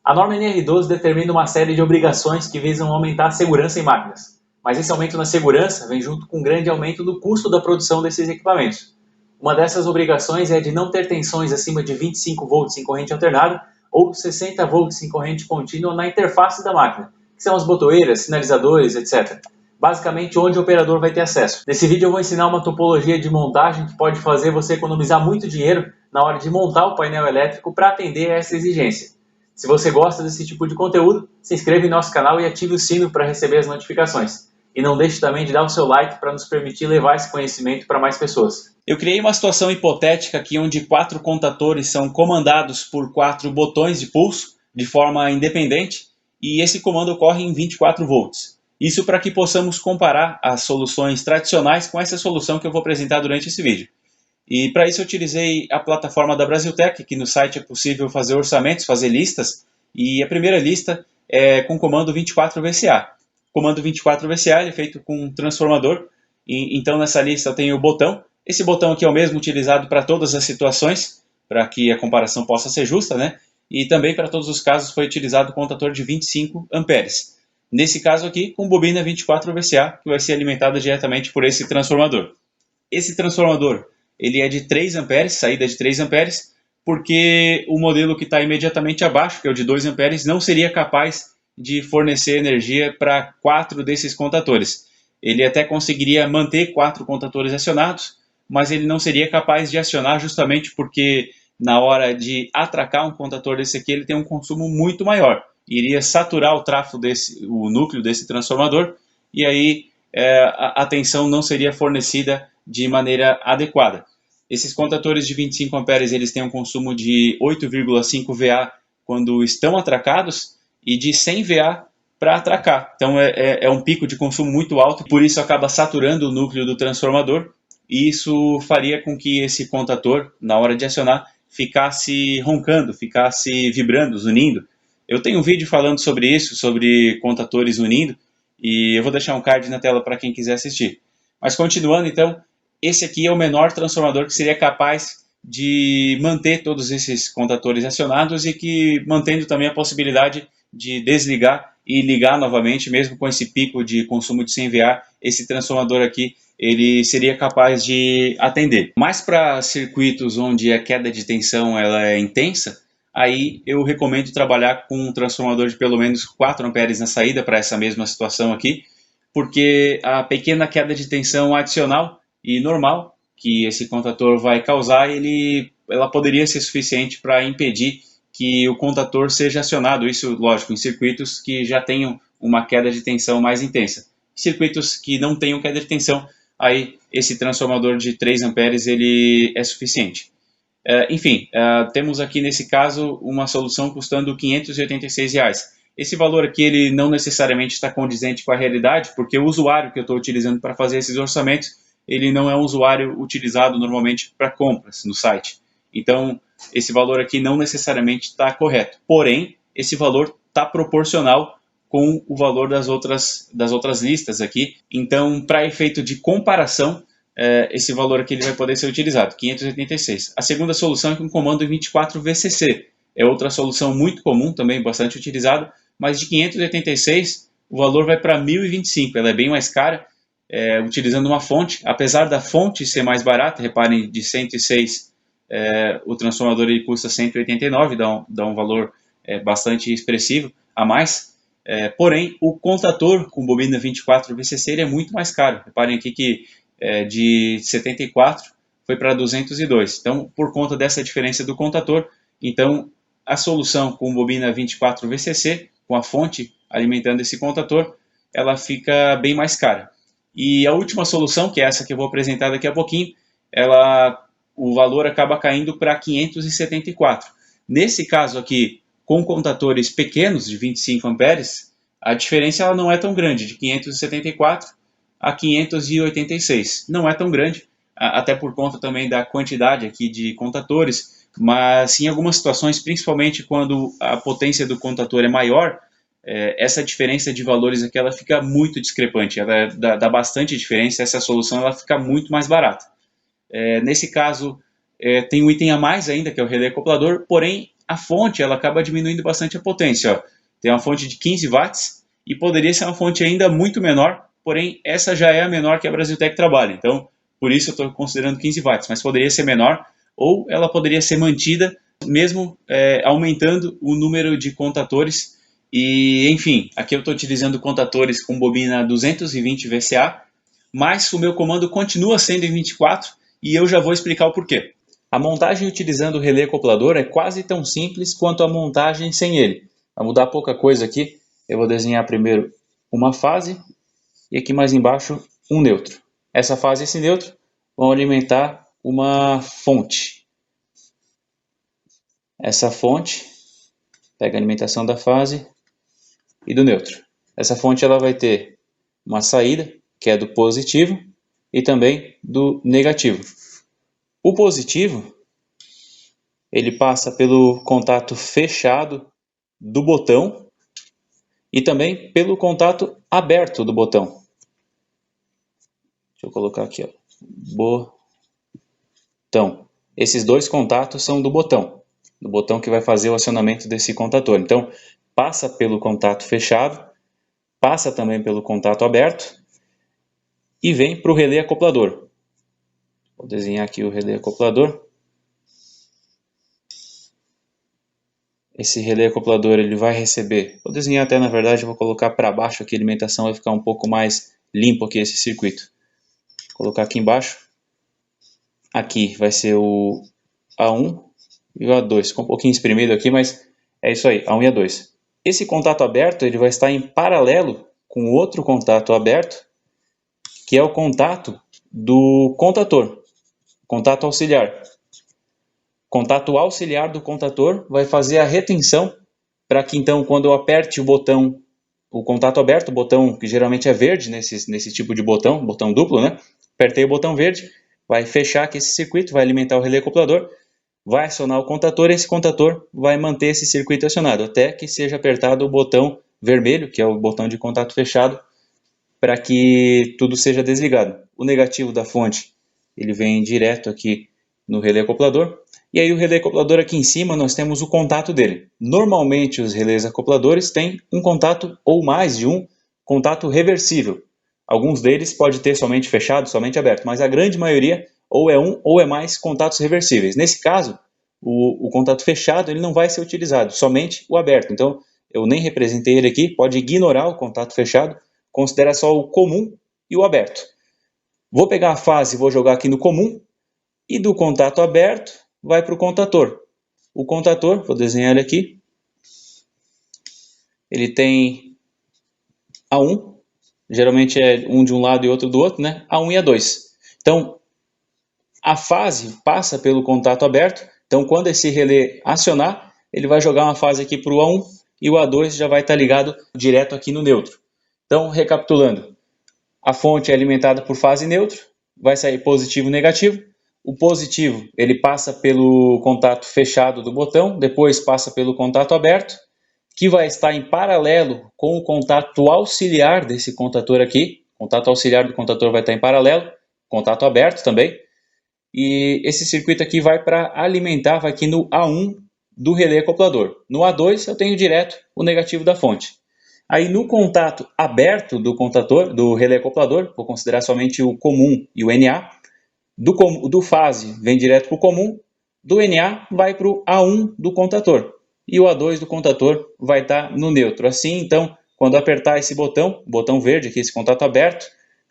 A norma NR12 determina uma série de obrigações que visam aumentar a segurança em máquinas, mas esse aumento na segurança vem junto com um grande aumento do custo da produção desses equipamentos. Uma dessas obrigações é de não ter tensões acima de 25 volts em corrente alternada ou 60 volts em corrente contínua na interface da máquina, que são as botoeiras, sinalizadores, etc. Basicamente onde o operador vai ter acesso. Nesse vídeo eu vou ensinar uma topologia de montagem que pode fazer você economizar muito dinheiro na hora de montar o painel elétrico para atender a essa exigência. Se você gosta desse tipo de conteúdo, se inscreva em nosso canal e ative o sino para receber as notificações. E não deixe também de dar o seu like para nos permitir levar esse conhecimento para mais pessoas. Eu criei uma situação hipotética aqui onde 4 contatores são comandados por 4 botões de pulso de forma independente e esse comando ocorre em 24 volts. Isso para que possamos comparar as soluções tradicionais com essa solução que eu vou apresentar durante esse vídeo. E para isso eu utilizei a plataforma da Brasiltec, que no site é possível fazer orçamentos, fazer listas, e a primeira lista é com o comando 24VCA. O comando 24VCA é feito com um transformador, e então nessa lista eu tenho o botão. Esse botão aqui é o mesmo utilizado para todas as situações, para que a comparação possa ser justa, né? E também para todos os casos foi utilizado o contator de 25 amperes. Nesse caso aqui, com bobina 24VCA, que vai ser alimentada diretamente por esse transformador. Esse transformador ele é de 3 amperes, saída de 3 amperes, porque o modelo que está imediatamente abaixo, que é o de 2 amperes, não seria capaz de fornecer energia para 4 desses contatores. Ele até conseguiria manter 4 contatores acionados, mas ele não seria capaz de acionar justamente porque na hora de atracar um contator desse aqui, ele tem um consumo muito maior. Iria saturar o trafo o núcleo desse transformador, e aí a tensão não seria fornecida de maneira adequada. Esses contatores de 25 amperes eles têm um consumo de 8,5 VA quando estão atracados e de 100 VA para atracar. Então é um pico de consumo muito alto, por isso acaba saturando o núcleo do transformador e isso faria com que esse contator, na hora de acionar, ficasse roncando, ficasse vibrando, zunindo. Eu tenho um vídeo falando sobre isso, sobre contatores unindo, e eu vou deixar um card na tela para quem quiser assistir. Mas continuando então, esse aqui é o menor transformador que seria capaz de manter todos esses contatores acionados e que mantendo também a possibilidade de desligar e ligar novamente, mesmo com esse pico de consumo de 100 VA, esse transformador aqui ele seria capaz de atender. Mas para circuitos onde a queda de tensão ela é intensa, aí eu recomendo trabalhar com um transformador de pelo menos 4 amperes na saída para essa mesma situação aqui, porque a pequena queda de tensão adicional e normal que esse contator vai causar, ela poderia ser suficiente para impedir que o contator seja acionado, isso lógico, em circuitos que já tenham uma queda de tensão mais intensa. Circuitos que não tenham queda de tensão, aí esse transformador de 3 amperes ele é suficiente. Enfim, temos aqui nesse caso uma solução custando R$ 586. Esse valor aqui ele não necessariamente está condizente com a realidade, porque o usuário que eu estou utilizando para fazer esses orçamentos, ele não é um usuário utilizado normalmente para compras no site. Então, esse valor aqui não necessariamente está correto. Porém, esse valor está proporcional com o valor das outras listas aqui. Então, para efeito de comparação, esse valor aqui ele vai poder ser utilizado, 586. A segunda solução é com o comando 24VCC. É outra solução muito comum, também bastante utilizada, mas de 586 o valor vai para 1025. Ela é bem mais cara, utilizando uma fonte. Apesar da fonte ser mais barata, reparem, de 106, o transformador ele custa 189, dá um valor bastante expressivo a mais. Porém, o contador com bobina 24VCC ele é muito mais caro. Reparem aqui que de 74 foi para 202. Então, por conta dessa diferença do contador, então a solução com bobina 24VCC, com a fonte alimentando esse contador, ela fica bem mais cara. E a última solução, que é essa que eu vou apresentar daqui a pouquinho, o valor acaba caindo para 574. Nesse caso aqui, com contadores pequenos de 25 amperes, a diferença ela não é tão grande, de 574 a 586. Não é tão grande, até por conta também da quantidade aqui de contadores, mas em algumas situações, principalmente quando a potência do contador é maior, essa diferença de valores aqui ela fica muito discrepante, ela dá bastante diferença, essa solução ela fica muito mais barata. Nesse caso, tem um item a mais ainda, que é o relé acoplador, porém a fonte ela acaba diminuindo bastante a potência. Ó. Tem uma fonte de 15 watts e poderia ser uma fonte ainda muito menor, porém essa já é a menor que a Brasiltec trabalha. Então, por isso eu estou considerando 15 watts, mas poderia ser menor ou ela poderia ser mantida mesmo aumentando o número de contatores. E, enfim, aqui eu estou utilizando contatores com bobina 220 VCA, mas o meu comando continua sendo em 24 e eu já vou explicar o porquê. A montagem utilizando o relé acoplador é quase tão simples quanto a montagem sem ele. Vai mudar pouca coisa aqui. Eu vou desenhar primeiro uma fase e aqui mais embaixo um neutro. Essa fase e esse neutro vão alimentar uma fonte. Essa fonte pega a alimentação da fase e do neutro. Essa fonte ela vai ter uma saída, que é do positivo, e também do negativo. O positivo, ele passa pelo contato fechado do botão e também pelo contato aberto do botão. Deixa eu colocar aqui, ó. Botão. Esses dois contatos são do botão que vai fazer o acionamento desse contator. Então, passa pelo contato fechado, passa também pelo contato aberto e vem para o relé acoplador. Vou desenhar aqui o relé acoplador. Esse relé acoplador ele vai receber, vou desenhar até na verdade, vou colocar para baixo aqui a alimentação, vai ficar um pouco mais limpo aqui esse circuito. Vou colocar aqui embaixo. Aqui vai ser o A1 e o A2, ficou um pouquinho espremido aqui, mas é isso aí, A1 e A2. Esse contato aberto ele vai estar em paralelo com outro contato aberto, que é o contato do contator, contato auxiliar. Contato auxiliar do contator vai fazer a retenção para que então quando eu aperte o botão, o contato aberto, o botão que geralmente é verde nesse tipo de botão, botão duplo, né? Apertei o botão verde, vai fechar aqui esse circuito, vai alimentar o relé acoplador, vai acionar o contator e esse contator vai manter esse circuito acionado até que seja apertado o botão vermelho, que é o botão de contato fechado, para que tudo seja desligado. O negativo da fonte ele vem direto aqui no relé acoplador. E aí o relé acoplador aqui em cima nós temos o contato dele. Normalmente os relés acopladores têm um contato ou mais de um contato reversível. Alguns deles pode ter somente fechado, somente aberto, mas a grande maioria ou é um ou é mais contatos reversíveis. Nesse caso, o contato fechado ele não vai ser utilizado, somente o aberto. Então eu nem representei ele aqui, pode ignorar o contato fechado, considera só o comum e o aberto. Vou pegar a fase e vou jogar aqui no comum, e do contato aberto vai para o contator. O contator, vou desenhar ele aqui, ele tem A1, geralmente é um de um lado e outro do outro, né? A1 e A2. Então, a fase passa pelo contato aberto, então quando esse relé acionar, ele vai jogar uma fase aqui para o A1 e o A2 já vai estar ligado direto aqui no neutro. Então, recapitulando, a fonte é alimentada por fase neutro, vai sair positivo e negativo. O positivo ele passa pelo contato fechado do botão, depois passa pelo contato aberto, que vai estar em paralelo com o contato auxiliar desse contator aqui. O contato auxiliar do contator vai estar em paralelo, contato aberto também. E esse circuito aqui vai para alimentar, vai aqui no A1 do relé acoplador. No A2 eu tenho direto o negativo da fonte. Aí no contato aberto do contator, do relé acoplador, vou considerar somente o comum e o NA. Do fase vem direto para o comum, do NA vai para o A1 do contator e o A2 do contator vai estar no neutro. Assim, então, quando apertar esse botão verde aqui, esse contato aberto,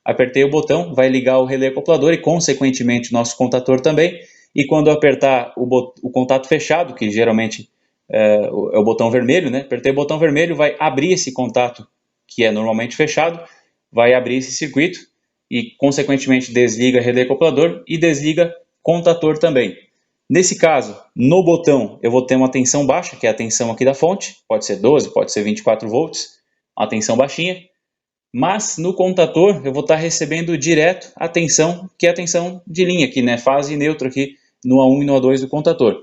apertei o botão, vai ligar o relé acoplador e consequentemente o nosso contator também. E quando eu apertar o contato fechado, que geralmente é o botão vermelho, né? Apertei o botão vermelho, vai abrir esse contato que é normalmente fechado, vai abrir esse circuito e consequentemente desliga relé acoplador e desliga contator também. Nesse caso, no botão eu vou ter uma tensão baixa, que é a tensão aqui da fonte, pode ser 12, pode ser 24 volts, uma tensão baixinha, mas no contator eu vou estar recebendo direto a tensão, que é a tensão de linha aqui, né? Fase neutra aqui no A1 e no A2 do contator.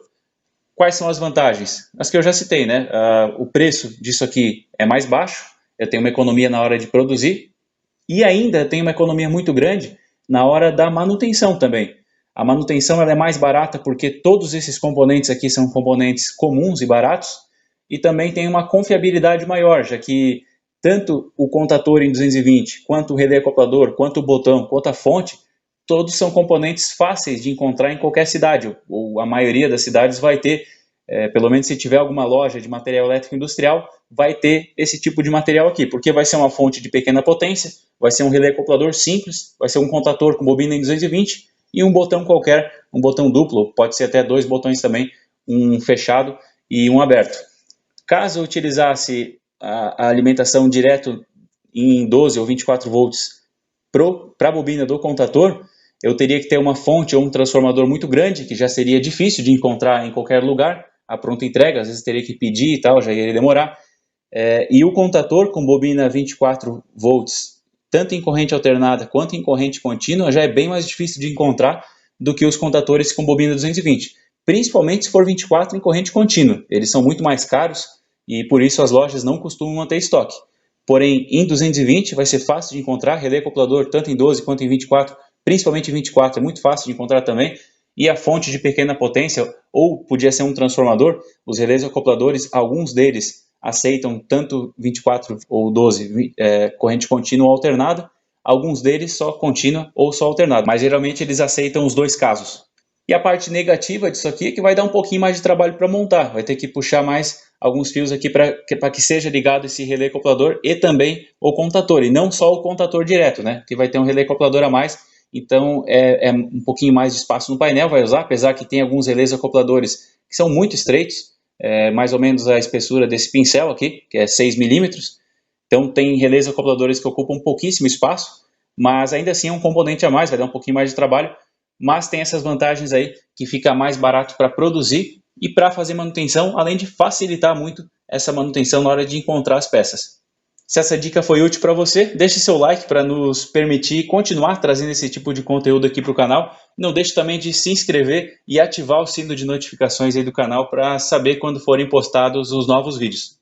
Quais são as vantagens? As que eu já citei, né? O preço disso aqui é mais baixo, eu tenho uma economia na hora de produzir, e ainda tem uma economia muito grande na hora da manutenção também. A manutenção ela é mais barata porque todos esses componentes aqui são componentes comuns e baratos, e também tem uma confiabilidade maior, já que tanto o contator em 220, quanto o relé acoplador, quanto o botão, quanto a fonte, todos são componentes fáceis de encontrar em qualquer cidade, ou a maioria das cidades vai ter, pelo menos se tiver alguma loja de material elétrico industrial, vai ter esse tipo de material aqui, porque vai ser uma fonte de pequena potência, vai ser um relé acoplador simples, vai ser um contator com bobina em 220 e um botão qualquer, um botão duplo, pode ser até 2 botões também, um fechado e um aberto. Caso eu utilizasse a alimentação direto em 12 ou 24 volts para a bobina do contator, eu teria que ter uma fonte ou um transformador muito grande, que já seria difícil de encontrar em qualquer lugar, a pronta entrega, às vezes teria que pedir e tal, já iria demorar. E o contator com bobina 24 volts, tanto em corrente alternada quanto em corrente contínua, já é bem mais difícil de encontrar do que os contatores com bobina 220, principalmente se for 24 em corrente contínua. Eles são muito mais caros e por isso as lojas não costumam manter estoque. Porém, em 220 vai ser fácil de encontrar, relé acoplador tanto em 12 quanto em 24, principalmente em 24 é muito fácil de encontrar também, e a fonte de pequena potência, ou podia ser um transformador, os relés acopladores, alguns deles aceitam tanto 24 ou 12 corrente contínua ou alternada, alguns deles só contínua ou só alternada, mas geralmente eles aceitam os dois casos. E a parte negativa disso aqui é que vai dar um pouquinho mais de trabalho para montar, vai ter que puxar mais alguns fios aqui para que seja ligado esse relé acoplador e também o contator, e não só o contator direto, né? Que vai ter um relé acoplador a mais, então é um pouquinho mais de espaço no painel, vai usar, apesar que tem alguns relés acopladores que são muito estreitos, mais ou menos a espessura desse pincel aqui, que é 6 milímetros, então tem relés acopladores que ocupam pouquíssimo espaço, mas ainda assim é um componente a mais, vai dar um pouquinho mais de trabalho, mas tem essas vantagens aí que fica mais barato para produzir e para fazer manutenção, além de facilitar muito essa manutenção na hora de encontrar as peças. Se essa dica foi útil para você, deixe seu like para nos permitir continuar trazendo esse tipo de conteúdo aqui para o canal. Não deixe também de se inscrever e ativar o sino de notificações aí do canal para saber quando forem postados os novos vídeos.